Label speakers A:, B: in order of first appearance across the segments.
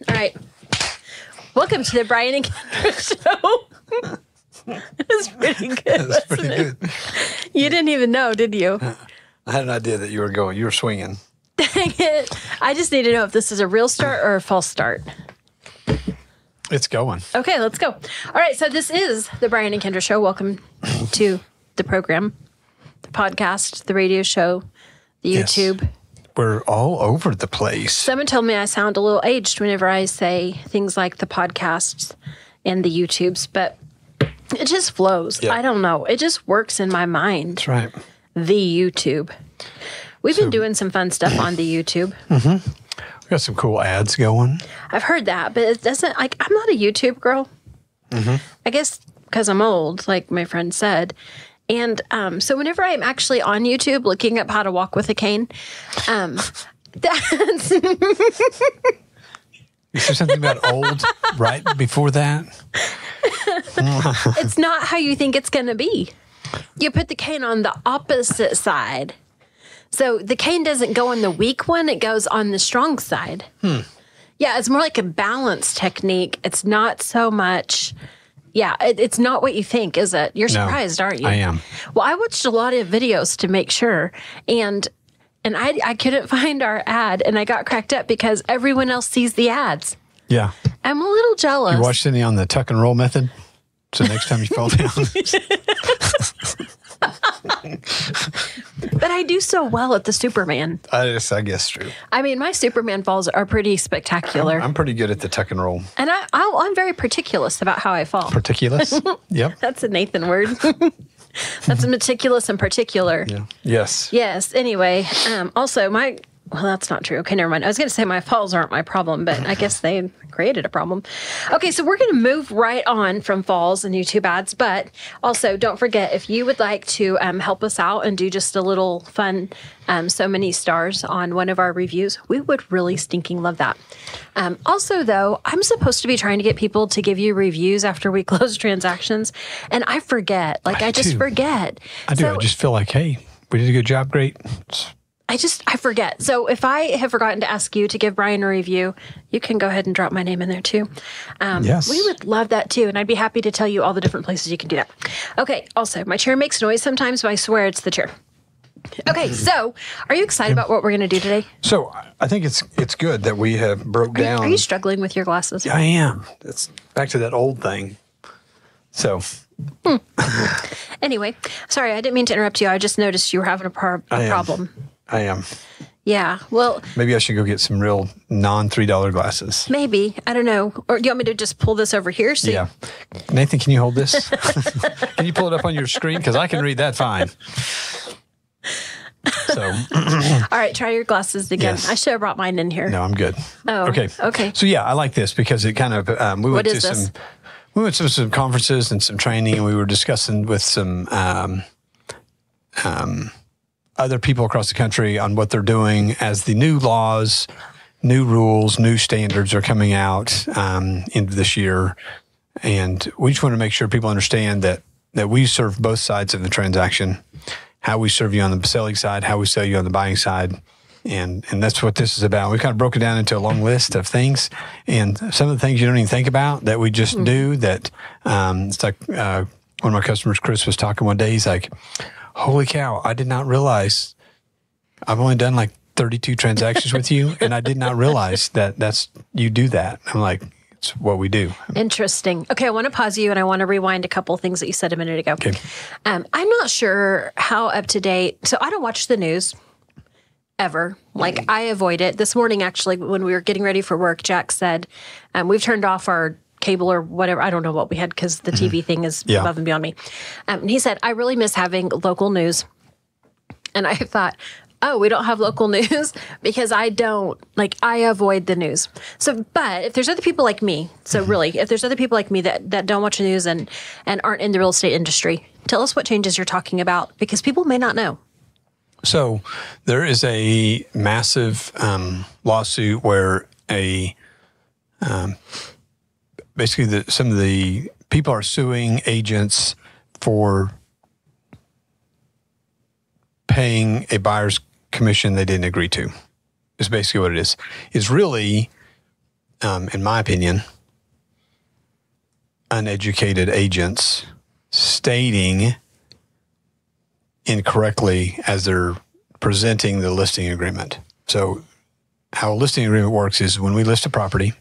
A: All right. Welcome to the Brian and Kendra Show. It's pretty good.
B: That's pretty good.
A: You didn't even know, did you?
B: I had an idea that you were swinging.
A: Dang it. I just need to know if this is a real start or a false start.
B: It's going.
A: Okay, let's go. All right, so this is the Brian and Kendra Show. Welcome to the program, the podcast, the radio show, the YouTube.
B: Yes. We're all over the place.
A: Someone told me I sound a little aged whenever I say things like the podcasts and the YouTubes, but it just flows.
B: Yeah.
A: I don't know. It just works in my mind.
B: That's right.
A: The YouTube. We've been doing some fun stuff on the YouTube.
B: Mm-hmm. We got some cool ads going.
A: I've heard that, but it doesn't, like, I'm not a YouTube girl.
B: Mm-hmm.
A: I guess because I'm old, like my friend said. And so whenever I'm actually on YouTube looking up how to walk with a cane, that's...
B: You said something about old right before that?
A: It's not how you think it's going to be. You put the cane on the opposite side. So the cane doesn't go on the weak one, it goes on the strong side. Yeah, it's more like a balance technique. It's not so much... Yeah, it's not what you think, is it? You're surprised, aren't you?
B: I am.
A: Well, I watched a lot of videos to make sure, and I couldn't find our ad, and I got cracked up because everyone else sees the ads.
B: Yeah.
A: I'm a little jealous.
B: You watched any on the tuck and roll method? So next time you fall down.
A: But I do so well at the Superman.
B: I guess true.
A: I mean, my Superman falls are pretty spectacular.
B: I'm pretty good at the tuck and roll.
A: And I'm very meticulous about how I fall.
B: Meticulous? Yep.
A: That's a Nathan word. That's meticulous and particular.
B: Yeah. Yes.
A: Yes. Anyway, also well, that's not true. Okay, never mind. I was going to say my falls aren't my problem, but I guess they created a problem. Okay, so we're going to move right on from falls and YouTube ads, but also don't forget, if you would like to help us out and do just a little fun so many stars on one of our reviews, we would really stinking love that. Also, though, I'm supposed to be trying to get people to give you reviews after we close transactions, and I forget. Like, I just forget.
B: I do.
A: So,
B: I just feel like, hey, we did a good job. Great.
A: I forget. So if I have forgotten to ask you to give Brian a review, you can go ahead and drop my name in there too.
B: Yes.
A: We would love that too. And I'd be happy to tell you all the different places you can do that. Okay. Also, my chair makes noise sometimes, but I swear it's the chair. Okay. So are you excited about what we're going to do today?
B: So I think it's good that we have broke down.
A: Are you struggling with your glasses?
B: I am. It's back to that old thing. So.
A: Anyway, sorry, I didn't mean to interrupt you. I just noticed you were having a problem.
B: I am.
A: Yeah. Well,
B: maybe I should go get some real non-$3 glasses.
A: Maybe. I don't know. Or do you want me to just pull this over here? So
B: yeah. Nathan, can you hold this? Can you pull it up on your screen? Because I can read that fine. So.
A: All right. Try your glasses again. Yes. I should have brought mine in here.
B: No, I'm good.
A: Oh,
B: okay.
A: Okay.
B: So yeah, I like this because it kind of, we went to some conferences and some training, and we were discussing with some, other people across the country on what they're doing as the new laws, new rules, new standards are coming out into this year. And we just want to make sure people understand that we serve both sides of the transaction, how we serve you on the selling side, how we sell you on the buying side. And that's what this is about. We kind of broke it down into a long list of things. And some of the things you don't even think about that we just do that it's like one of my customers, Chris, was talking one day. He's like, holy cow, I did not realize I've only done like 32 transactions with you, and I did not realize that you do that. I'm like, it's what we do. Interesting.
A: Okay, I want to pause you, and I want to rewind a couple of things that you said a minute ago.
B: Okay.
A: I'm not sure how up to date. So I don't watch the news ever. Like, I avoid it. This morning, actually, when we were getting ready for work, Jack said, we've turned off our cable or whatever. I don't know what we had because the TV thing is above and beyond me. And he said, I really miss having local news. And I thought, oh, we don't have local news because I avoid the news. So, but if there's other people like me, if there's other people like me that don't watch the news and aren't in the real estate industry, tell us what changes you're talking about because people may not know.
B: So there is a massive lawsuit where basically some of the people are suing agents for paying a buyer's commission they didn't agree to. Is basically what it is. It's really in my opinion, uneducated agents stating incorrectly as they're presenting the listing agreement. So how a listing agreement works is when we list a property,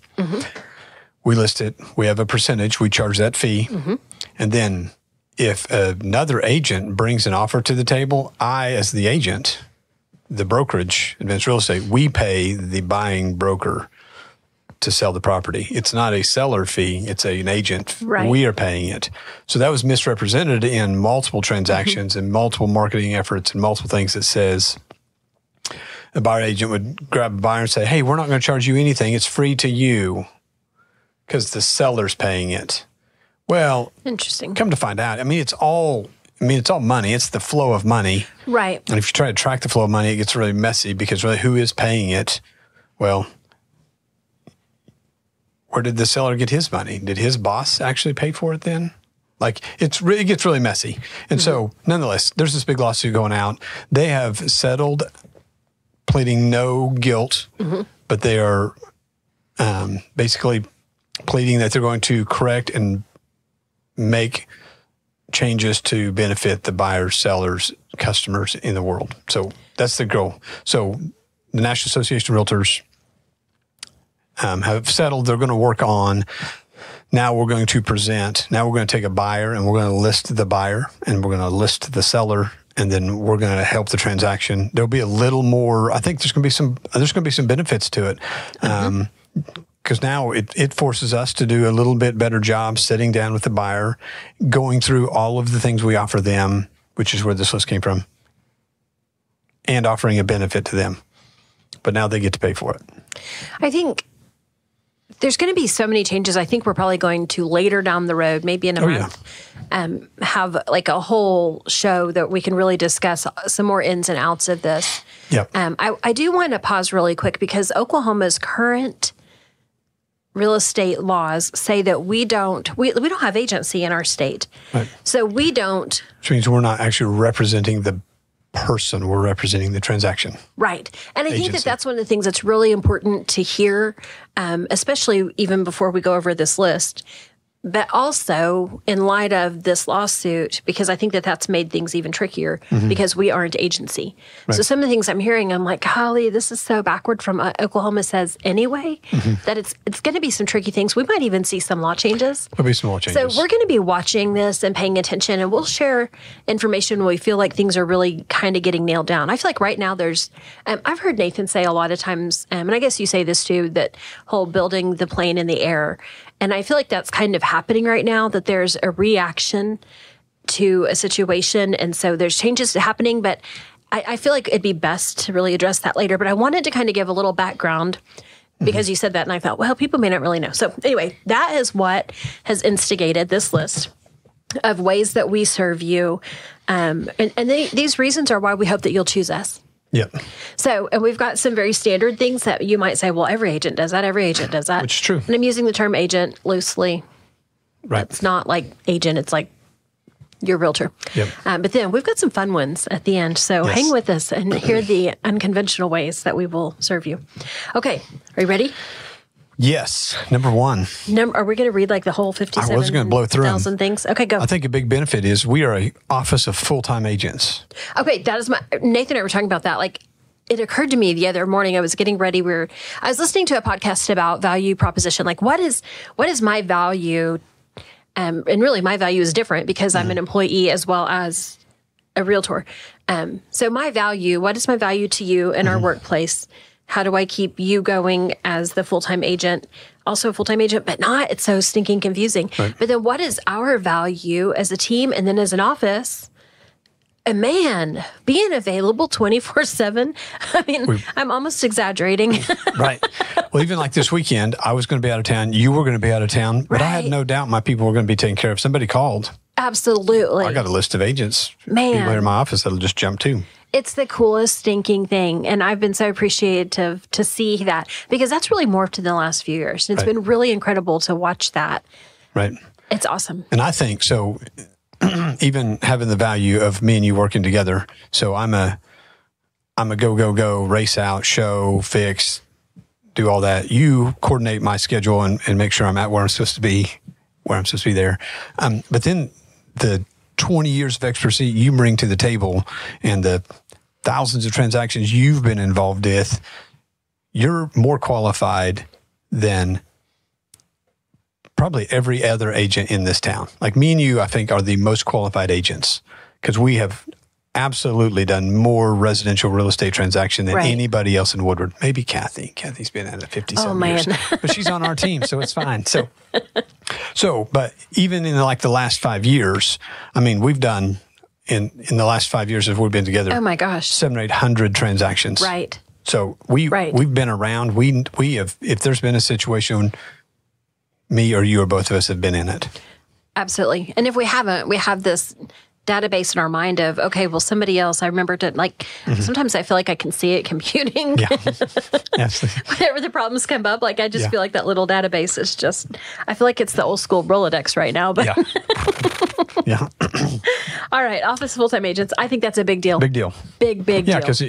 B: we list it, we have a percentage, we charge that fee. And then if another agent brings an offer to the table, I, as the agent, the brokerage, Advanced Real Estate, we pay the buying broker to sell the property. It's not a seller fee. It's an agent.
A: Right.
B: We are paying it. So that was misrepresented in multiple transactions and multiple marketing efforts and multiple things that says a buyer agent would grab a buyer and say, hey, we're not going to charge you anything. It's free to you because the seller's paying it. Well,
A: interesting.
B: Come to find out, it's all money. It's the flow of money.
A: Right.
B: And if you try to track the flow of money, it gets really messy because really who is paying it? Well, where did the seller get his money? Did his boss actually pay for it then? Like it gets really messy. And so nonetheless, there's this big lawsuit going out. They have settled pleading no guilt, but they are basically pleading that they're going to correct and make changes to benefit the buyers, sellers, customers in the world. So that's the goal. So the National Association of Realtors have settled. They're going to work on, now we're going to take a buyer and we're going to list the buyer and we're going to list the seller and then we're going to help the transaction. There'll be a little more, I think there's going to be some benefits to it. Because now it forces us to do a little bit better job sitting down with the buyer, going through all of the things we offer them, which is where this list came from, and offering a benefit to them. But now they get to pay for it.
A: I think there's going to be so many changes. I think we're probably going to later down the road, maybe in a month, have like a whole show that we can really discuss some more ins and outs of this.
B: Yep.
A: I do want to pause really quick because Oklahoma's current real estate laws say that we don't have agency in our state.
B: Right.
A: So we don't.
B: Which means we're not actually representing the person, we're representing the transaction.
A: Right. And I think that that's one of the things that's really important to hear, especially even before we go over this list. But also in light of this lawsuit, because I think that that's made things even trickier because we aren't agency. Right. So some of the things I'm hearing, I'm like, golly, this is so backward from Oklahoma says anyway, that it's going to be some tricky things. We might even see some law changes.
B: There'll be some law changes.
A: So we're going to be watching this and paying attention, and we'll share information when we feel like things are really kind of getting nailed down. I feel like right now there's, I've heard Nathan say a lot of times, and I guess you say this too, that whole building the plane in the air. And I feel like that's kind of happening right now, that there's a reaction to a situation. And so there's changes happening, but I feel like it'd be best to really address that later. But I wanted to kind of give a little background because you said that. And I thought, well, people may not really know. So anyway, that is what has instigated this list of ways that we serve you. These reasons are why we hope that you'll choose us.
B: Yep.
A: So, and we've got some very standard things that you might say, well, every agent does that. Every agent does that.
B: Which is true.
A: And I'm using the term agent loosely.
B: Right.
A: It's not like agent. It's like your realtor.
B: Yep.
A: But then we've got some fun ones at the end. So hang with us and hear the unconventional ways that we will serve you. Okay. Are you ready?
B: Yes. Number one.
A: Are we going to read like the whole 57,000
B: I was going to blow through them.
A: things? Okay, go.
B: I think a big benefit is we are an office of full-time agents.
A: Okay, that is Nathan and I were talking about that. Like, it occurred to me the other morning, I was getting ready. I was listening to a podcast about value proposition. Like, what is my value? And really, my value is different because I'm an employee as well as a realtor. So my value, what is my value to you in our workplace? How do I keep you going as the full-time agent, also a full-time agent, but not? It's so stinking confusing. Right. But then what is our value as a team and then as an office? And man, being available 24/7. I mean, I'm almost exaggerating.
B: Right. Well, even like this weekend, I was going to be out of town. You were going to be out of town. But I had no doubt my people were going to be taken care of. Somebody called.
A: Absolutely.
B: I got a list of agents, people here in my office that'll just jump to.
A: It's the coolest stinking thing. And I've been so appreciative to see that because that's really morphed in the last few years. And it's been really incredible to watch that.
B: Right.
A: It's awesome.
B: And I think so, even having the value of me and you working together. So I'm a go, race out, show, fix, do all that. You coordinate my schedule and make sure I'm at where I'm supposed to be, there. But then the 20 years of expertise you bring to the table and the thousands of transactions you've been involved with, you're more qualified than probably every other agent in this town. Like me and you, I think, are the most qualified agents because we have absolutely done more residential real estate transaction than anybody else in Woodward. Maybe Kathy. Kathy's been at it 57 years. But she's on our team, so it's fine. So, but even in like the last 5 years, I mean, we've done in the last 5 years as we've been together.
A: Oh my gosh,
B: 700 or 800 transactions.
A: Right.
B: So we've been around. We have. If there's been a situation, me or you or both of us have been in it. Absolutely.
A: And if we haven't, we have this database in our mind of, okay, well, somebody else, I remember to like, sometimes I feel like I can see it computing.
B: Yeah. Absolutely.
A: Whenever the problems come up, like I just feel like that little database is just, I feel like it's the old school Rolodex right now. But
B: yeah.
A: All right. Office full-time agents. I think that's a big deal.
B: Big deal.
A: Big deal.
B: Yeah, because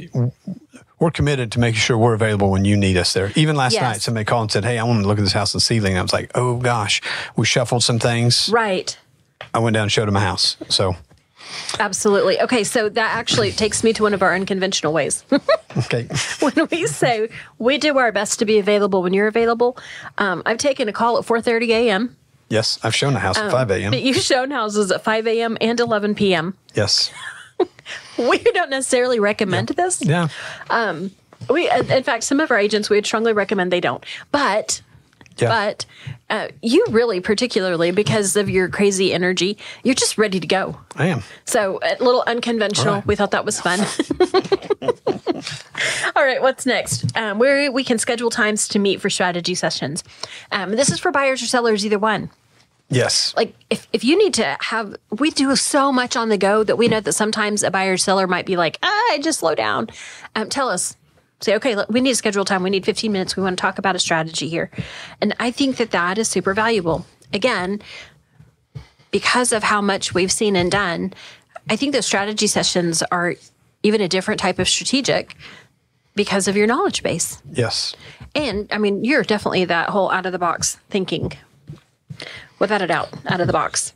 B: we're committed to making sure we're available when you need us there. Even last night, somebody called and said, hey, I want to look at this house and ceiling. And I was like, oh gosh, we shuffled some things.
A: Right.
B: I went down and showed him a house. So.
A: Absolutely. Okay, so that actually takes me to one of our unconventional ways.
B: Okay.
A: When we say we do our best to be available when you're available, I've taken a call at 4:30 a.m.
B: Yes, I've shown a house at 5 a.m.
A: But you've shown houses at 5 a.m. and 11 p.m.
B: Yes.
A: We don't necessarily recommend this.
B: Yeah.
A: In fact, some of our agents, we would strongly recommend they don't. But you really, particularly because of your crazy energy, you're just ready to go.
B: I am.
A: So a little unconventional. Right. We thought that was fun. All right, what's next? We can schedule times to meet for strategy sessions. This is for buyers or sellers, either one.
B: Yes.
A: Like if you need to have, we do so much on the go that we know that sometimes a buyer or seller might be like, just slow down. Tell us. Say, okay, look, we need to schedule time. We need 15 minutes. We want to talk about a strategy here. And I think that is super valuable. Again, because of how much we've seen and done, I think those strategy sessions are even a different type of strategic because of your knowledge base.
B: Yes.
A: And I mean, you're definitely that whole out of the box thinking, without a doubt, out of the box.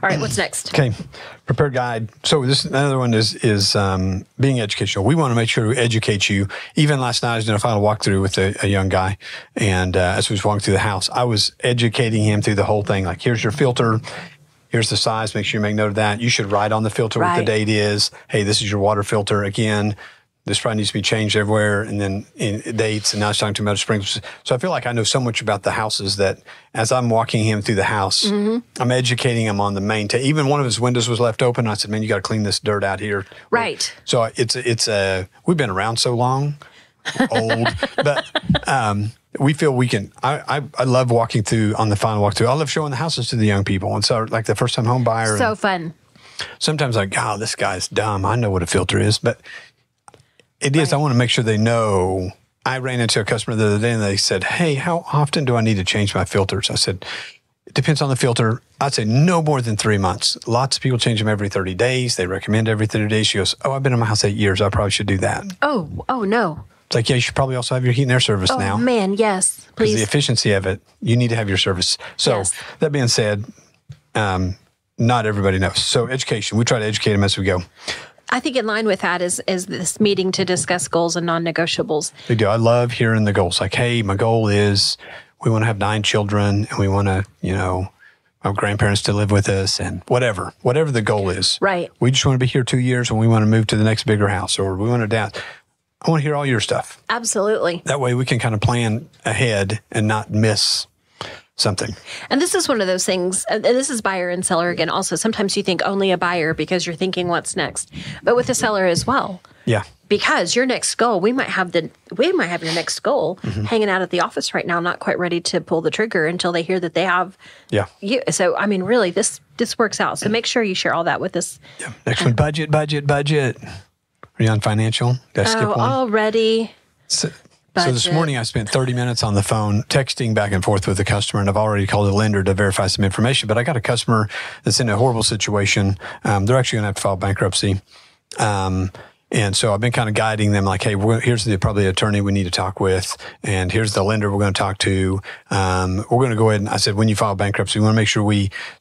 A: All right, what's next?
B: Okay, prepared guide. So this another one is being educational. We want to make sure we educate you. Even last night, I was doing a final walkthrough with a young guy, and as we was walking through the house, I was educating him through the whole thing. Like, here's your filter. Here's the size. Make sure you make note of that. You should write on the filter what the date is. Hey, this is your water filter. Again, this probably needs to be changed everywhere, and then in dates, and now it's talking to about sprinklers. So I feel like I know so much about the houses that as I'm walking him through the house, I'm educating him on the main. Even one of his windows was left open. I said, man, you got to clean this dirt out here.
A: Right.
B: So we've been around so long, old, but we feel we can. I love walking through on the final walkthrough. I love showing the houses to the young people. And so like the first time home buyer.
A: So fun.
B: Sometimes like, oh, this guy's dumb. I know what a filter is, but it is. I want to make sure they know. I ran into a customer the other day and they said, hey, how often do I need to change my filters? I said, it depends on the filter. I'd say no more than 3 months. Lots of people change them every 30 days. They recommend every 30 days. She goes, oh, I've been in my house 8 years. I probably should do that.
A: Oh, no.
B: It's like, yeah, you should probably also have your heat and air service now.
A: Oh, man, yes, please.
B: Because the efficiency of it, you need to have your service. So that being said, not everybody knows. So education, we try to educate them as we go.
A: I think in line with that is this meeting to discuss goals and non-negotiables.
B: They do. I love hearing the goals. Like, hey, my goal is we want to have 9 children and we want to, our grandparents to live with us and whatever the goal is.
A: Right.
B: We just want to be here 2 years and we want to move to the next bigger house or we want to down. I want to hear all your stuff.
A: Absolutely.
B: That way we can kind of plan ahead and not miss something.
A: And this is one of those things, and this is buyer and seller again. Also, sometimes you think only a buyer because you're thinking what's next, but with the seller as well.
B: Yeah. Because
A: your next goal, we might have your next goal hanging out at the office right now, not quite ready to pull the trigger until they hear that they have you. So, I mean, really, this works out. So make sure you share all that with us.
B: Yeah. Next one, budget. Are you on financial? Did I skip one?
A: Already.
B: So this morning I spent 30 minutes on the phone texting back and forth with the customer, and I've already called a lender to verify some information. But I got a customer that's in a horrible situation. They're actually going to have to file bankruptcy. And so I've been kind of guiding them like, hey, here's probably attorney we need to talk with, and here's the lender we're going to talk to. We're going to go ahead and I said, when you file bankruptcy, we want to make sure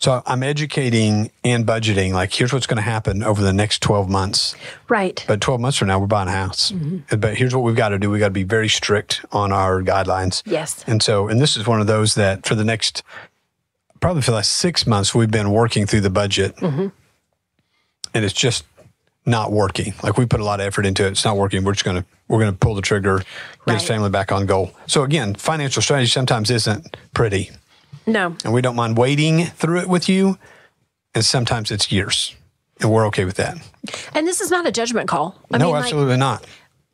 B: so I'm educating and budgeting, like, here's what's going to happen over the next 12 months.
A: Right.
B: But 12 months from now, we're buying a house. But here's what we've got to do. We've got to be very strict on our guidelines.
A: Yes.
B: And this is one of those that probably for the last 6 months, we've been working through the budget. And it's just not working. Like, we put a lot of effort into it. It's not working. We're going to pull the trigger, get his family back on goal. So again, financial strategy sometimes isn't pretty.
A: No.
B: And we don't mind wading through it with you. And sometimes it's years. And we're okay with that.
A: And this is not a judgment call. I mean,
B: absolutely not.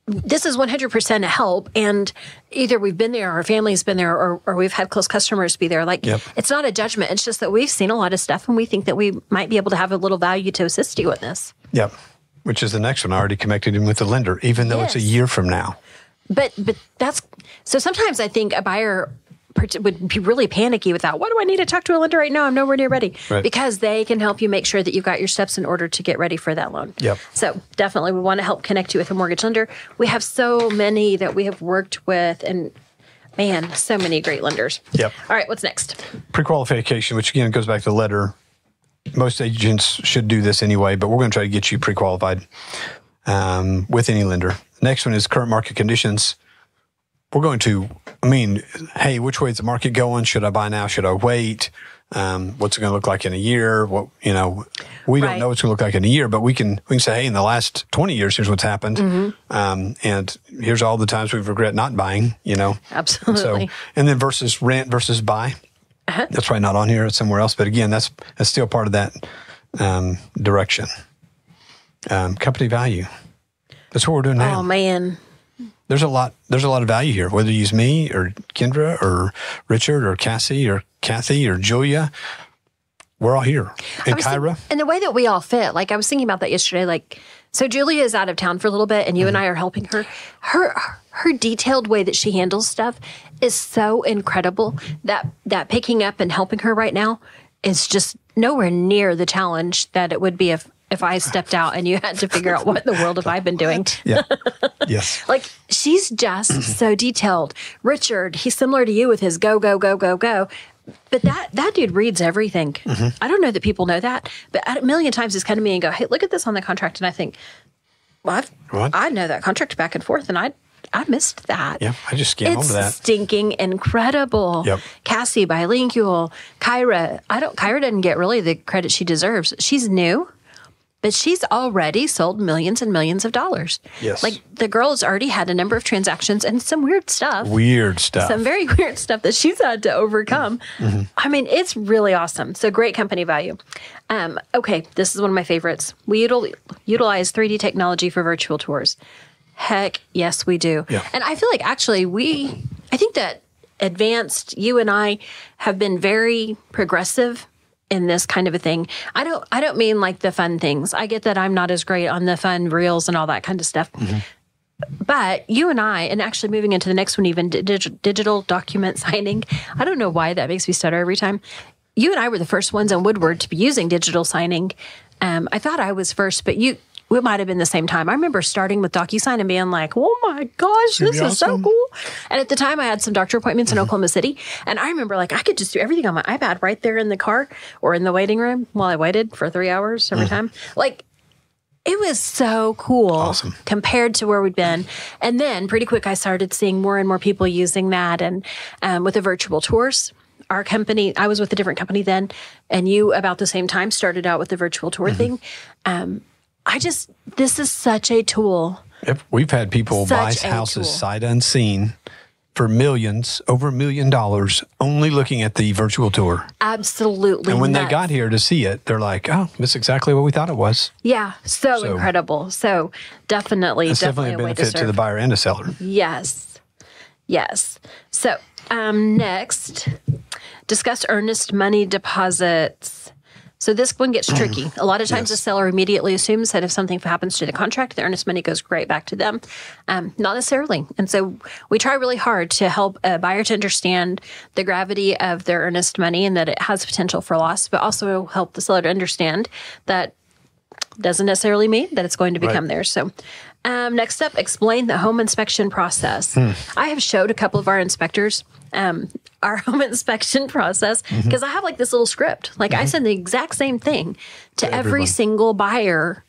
A: This is 100% a help. And either we've been there, our family's been there, or we've had close customers be there. Like, It's not a judgment. It's just that we've seen a lot of stuff and we think that we might be able to have a little value to assist you with this.
B: Yep. Which is the next one. I already connected him with the lender, even though it's a year from now.
A: But so sometimes I think a buyer would be really panicky with that. Why do I need to talk to a lender right now? I'm nowhere near ready.
B: Right.
A: Because they can help you make sure that you've got your steps in order to get ready for that loan.
B: Yep.
A: So definitely we want to help connect you with a mortgage lender. We have so many that we have worked with, and man, so many great lenders.
B: Yep.
A: All right, what's next?
B: Pre-qualification, which again goes back to the letter. Most agents should do this anyway, but we're going to try to get you pre-qualified with any lender. Next one is current market conditions. We're going to, hey, which way is the market going? Should I buy now? Should I wait? What's it going to look like in a year? We don't know what's going to look like in a year, but we can say, hey, in the last 20 years, here's what's happened. And here's all the times we've regret not buying,
A: Absolutely.
B: And then versus rent versus buy. That's probably not on here. It's somewhere else. But again, that's still part of that direction. Company value. That's what we're doing now.
A: Oh, man.
B: There's a lot of value here, whether you use me or Kendra or Richard or Cassie or Kathy or Julia. We're all here. And Kyra.
A: And the way that we all fit, like I was thinking about that yesterday, so Julia is out of town for a little bit and you and I are helping her. Her detailed way that she handles stuff is so incredible that picking up and helping her right now is just nowhere near the challenge that it would be if I stepped out and you had to figure out what in the world have I been doing.
B: Yeah. Yes.
A: Like, she's just so detailed. Richard, he's similar to you with his go, go, go, go, go. But that dude reads everything. I don't know that people know that, but a million times he's come to me and go, hey, look at this on the contract. And I think, well, I know that contract back and forth, and I missed that.
B: Yeah, I just scanned over that.
A: It's stinking incredible.
B: Yep.
A: Cassie, bilingual. Kyra doesn't get really the credit she deserves. She's new, but she's already sold millions and millions of dollars.
B: Yes.
A: Like, the girl has already had a number of transactions and some weird stuff. Some very weird stuff that she's had to overcome. I mean, it's really awesome. So great company value. Okay, this is one of my favorites. We utilize 3D technology for virtual tours. Heck, yes, we do.
B: Yeah.
A: And I feel like actually I think that Advanced, you and I have been very progressive in this kind of a thing. I don't mean like the fun things. I get that I'm not as great on the fun reels and all that kind of stuff. But you and I, and actually moving into the next one, even digital document signing. I don't know why that makes me stutter every time. You and I were the first ones on Woodward to be using digital signing. I thought I was first, but it might have been the same time. I remember starting with DocuSign and being like, oh my gosh, this is so cool. And at the time I had some doctor appointments in Oklahoma City. And I remember I could just do everything on my iPad right there in the car or in the waiting room while I waited for 3 hours every time. It was so cool compared to where we'd been. And then pretty quick, I started seeing more and more people using that. And with the virtual tours, our company, I was with a different company then, and you about the same time started out with the virtual tour thing. This is such a tool.
B: We've had people buy houses sight unseen for millions, over $1 million, only looking at the virtual tour.
A: Absolutely.
B: And when they got here to see it, they're like, oh, that's exactly what we thought it was.
A: Yeah, so incredible. So definitely
B: a benefit to the buyer and the seller.
A: Yes. So next, discuss earnest money deposits. So this one gets tricky. A lot of times the seller immediately assumes that if something happens to the contract, the earnest money goes right back to them. Not necessarily. And so we try really hard to help a buyer to understand the gravity of their earnest money and that it has potential for loss, but also help the seller to understand that doesn't necessarily mean that it's going to become theirs. So Next up, explain the home inspection process. I have showed a couple of our inspectors our home inspection process because I have like this little script. Like I send the exact same thing to every single buyer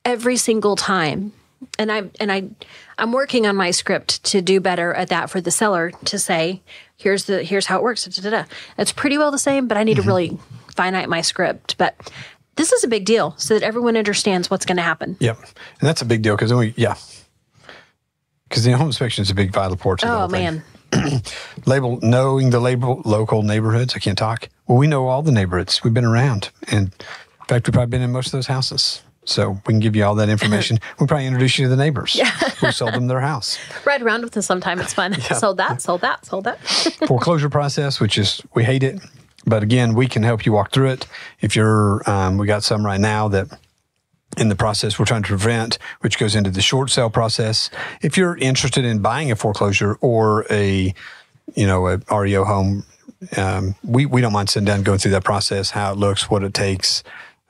A: every single time. And I'm working on my script to do better at that for the seller to say, here's how it works. Da-da-da. It's pretty well the same, but I need to really finite my script. But this is a big deal so that everyone understands what's going to happen.
B: Yep. And that's a big deal because because the home inspection is a big vital part of the whole thing.
A: Man.
B: Knowing the local neighborhoods. I can't talk. Well, we know all the neighborhoods. We've been around. And in fact, we've probably been in most of those houses. So we can give you all that information. We'll probably introduce you to the neighbors who sold them their house.
A: Ride around with them sometime. It's fun. Yeah. Sold that.
B: Foreclosure process, we hate it. But again, we can help you walk through it. If you're, we got some right now that in the process we're trying to prevent, which goes into the short sale process. If you're interested in buying a foreclosure or a REO home, we don't mind sitting down and going through that process, how it looks, what it takes,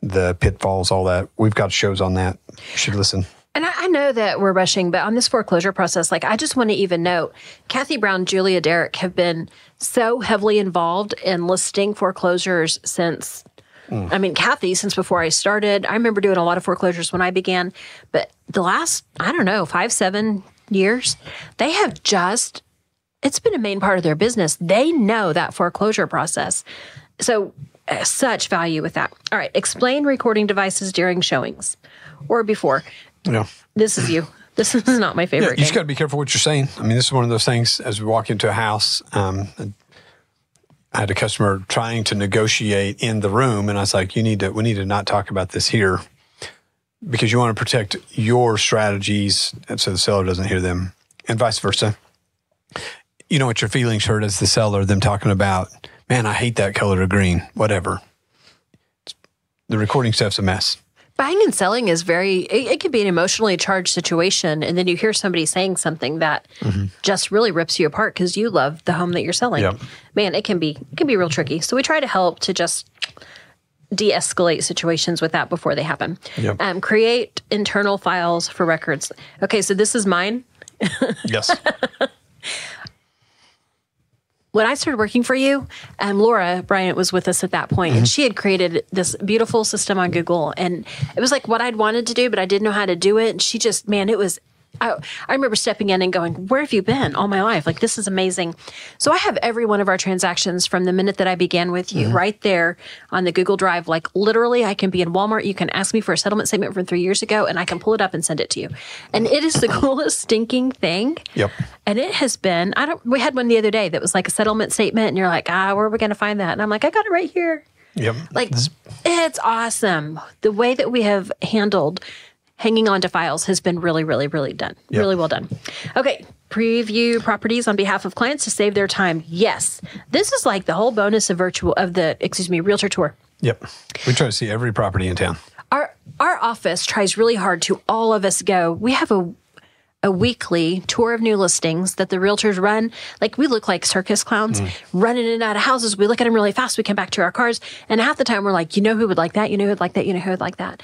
B: the pitfalls, all that. We've got shows on that. You should listen.
A: And I know that we're rushing, but on this foreclosure process, like I just want to even note, Kathy Brown, Julia Derrick have been so heavily involved in listing foreclosures since, Kathy, since before I started. I remember doing a lot of foreclosures when I began, but the last, 5-7 years, they have it's been a main part of their business. They know that foreclosure process. So such value with that. All right. Explain recording devices during showings or before.
B: Yeah.
A: This is you. This is not my favorite game.
B: You just got to be careful what you're saying. This is one of those things as we walk into a house. I had a customer trying to negotiate in the room, and I was like, we need to not talk about this here because you want to protect your strategies and so the seller doesn't hear them, and vice versa. You don't want your feelings hurt as the seller, them talking about, man, I hate that color of green, whatever. The recording stuff's a mess.
A: Buying and selling is it can be an emotionally charged situation. And then you hear somebody saying something that just really rips you apart because you love the home that you're selling.
B: Yep.
A: Man, it can be real tricky. So we try to help to just de-escalate situations with that before they happen.
B: Yep.
A: Create internal files for records. Okay, so this is mine.
B: Yes.
A: When I started working for you, Laura Bryant was with us at that point, and she had created this beautiful system on Google, and it was like what I'd wanted to do, but I didn't know how to do it. And she just, I remember stepping in and going, where have you been all my life? Like, this is amazing. So I have every one of our transactions from the minute that I began with you right there on the Google Drive. Like, literally, I can be in Walmart. You can ask me for a settlement statement from 3 years ago, and I can pull it up and send it to you. And it is the coolest stinking thing.
B: Yep.
A: And it has been, we had one the other day that was like a settlement statement, and you're like, where are we going to find that? And I'm like, I got it right here.
B: Yep.
A: Like, it's awesome. The way that we have handled hanging on to files has been really, really, really done.
B: Yep.
A: Really well done. Okay. Preview properties on behalf of clients to save their time. Yes. This is like the whole bonus of Realtor Tour.
B: Yep. We try to see every property in town.
A: Our office tries really hard to all of us go. We have a weekly tour of new listings that the realtors run. Like, we look like circus clowns running in and out of houses. We look at them really fast. We come back to our cars. And half the time we're like, who would like that? Who would like that? Who would like that?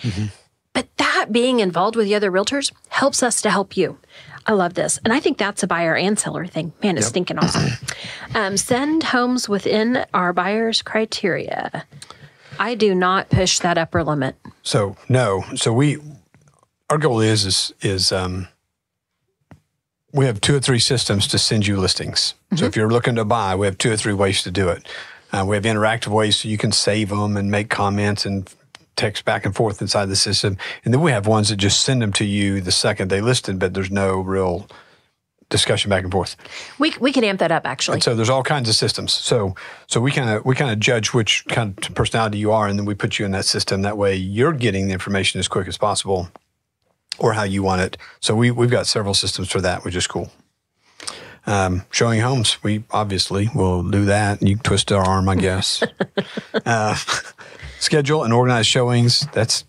A: But that being involved with the other realtors helps us to help you. I love this. And I think that's a buyer and seller thing. Man, it's stinking awesome. Send homes within our buyer's criteria. I do not push that upper limit.
B: So, no. So our goal is we have 2 or 3 systems to send you listings. So if you're looking to buy, we have 2 or 3 ways to do it. We have interactive ways so you can save them and make comments and text back and forth inside the system. And then we have ones that just send them to you the second they listed, but there's no real discussion back and forth.
A: We can amp that up, actually.
B: And so there's all kinds of systems. So we kind of judge which kind of personality you are, and then we put you in that system. That way you're getting the information as quick as possible or how you want it. So we've got several systems for that, which is cool. Showing homes, we obviously will do that. You can twist our arm, I guess. Schedule and organize showings. That's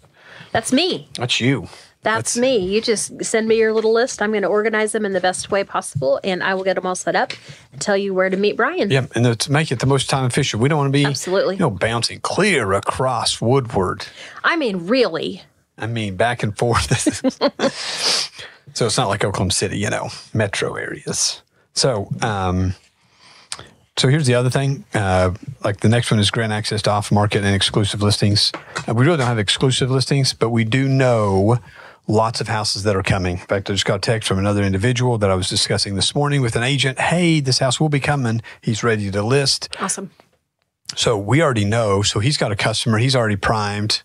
A: me.
B: That's you.
A: That's me. You just send me your little list. I'm going to organize them in the best way possible, and I will get them all set up and tell you where to meet Brian.
B: Yeah, and to make it the most time efficient. We don't want to be
A: absolutely
B: bouncing clear across Woodward.
A: Really.
B: Back and forth. So it's not like Oklahoma City, metro areas. So, so here's the other thing. Like the next one is grant access to off-market and exclusive listings. We really don't have exclusive listings, but we do know lots of houses that are coming. In fact, I just got a text from another individual that I was discussing this morning with an agent. Hey, this house will be coming. He's ready to list.
A: Awesome.
B: So we already know. So he's got a customer. He's already primed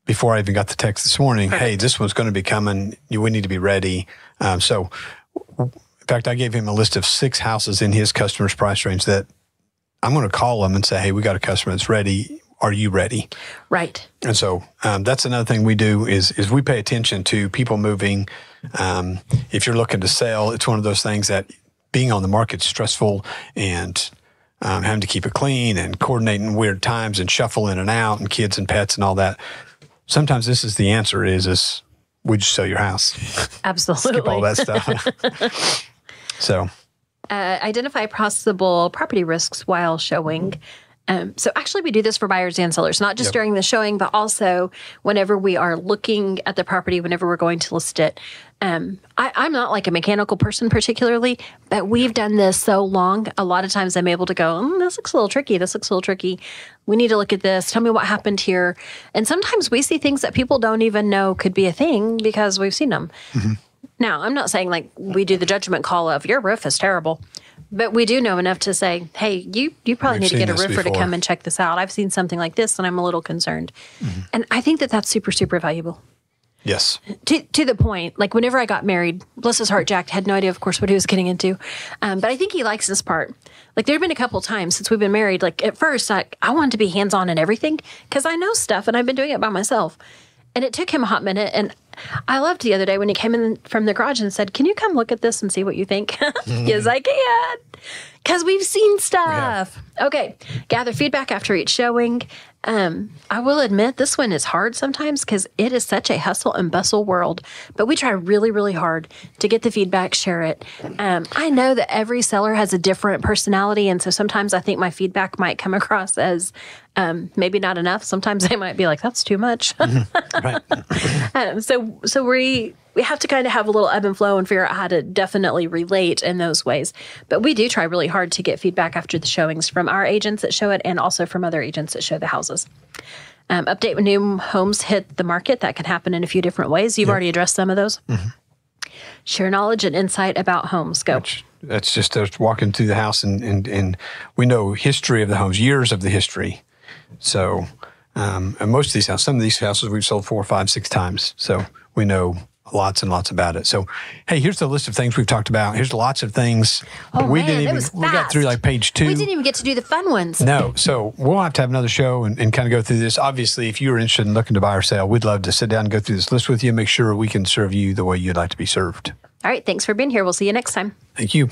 B: before I even got the text this morning. Perfect. Hey, this one's going to be coming. We need to be ready. So in fact, I gave him a list of 6 houses in his customer's price range that I'm going to call them and say, hey, we got a customer that's ready. Are you ready?
A: Right.
B: And so that's another thing we do is we pay attention to people moving. If you're looking to sell, it's one of those things that being on the market's stressful, and having to keep it clean and coordinating weird times and shuffle in and out and kids and pets and all that. Sometimes this is the answer is we just sell your house.
A: Absolutely.
B: Skip all that stuff. So.
A: Identify possible property risks while showing. So actually we do this for buyers and sellers, not just during the showing, but also whenever we are looking at the property, whenever we're going to list it. I'm not like a mechanical person particularly, but we've done this so long. A lot of times I'm able to go, this looks a little tricky. This looks a little tricky. We need to look at this. Tell me what happened here. And sometimes we see things that people don't even know could be a thing because we've seen them. Mm-hmm. Now, I'm not saying like we do the judgment call of your roof is terrible, but we do know enough to say, hey, you probably need to get a roofer to come and check this out. I've seen something like this and I'm a little concerned. Mm-hmm. And I think that that's super, super valuable.
B: Yes.
A: To the point, like whenever I got married, bless his heart, Jack had no idea, of course, what he was getting into. But I think he likes this part. Like there have been a couple of times since we've been married, like at first, I wanted to be hands-on in everything because I know stuff and I've been doing it by myself. And it took him a hot minute. And I loved the other day when he came in from the garage and said, can you come look at this and see what you think? Yes, I can. Because we've seen stuff. Okay. Gather feedback after each showing. I will admit this one is hard sometimes because it is such a hustle and bustle world. But we try really, really hard to get the feedback, share it. I know that every seller has a different personality. And so sometimes I think my feedback might come across as maybe not enough. Sometimes they might be like, that's too much.
B: Right.
A: So we have to kind of have a little ebb and flow and figure out how to definitely relate in those ways. But we do try really hard to get feedback after the showings from our agents that show it and also from other agents that show the houses. Update when new homes hit the market. That can happen in a few different ways. You've already addressed some of those. Mm-hmm. Share knowledge and insight about homes. Go.
B: That's just us walking through the house and we know history of the homes, years of the history. So, and most of these houses, some of these houses we've sold 4, 5, 6 times. So we know lots and lots about it. So, hey, here's the list of things we've talked about. Here's lots of things.
A: We got
B: through like page 2.
A: We didn't even get to do the fun ones.
B: No. So we'll have to have another show and kind of go through this. Obviously, if you're interested in looking to buy or sell, we'd love to sit down and go through this list with you and make sure we can serve you the way you'd like to be served.
A: All right. Thanks for being here. We'll see you next time.
B: Thank you.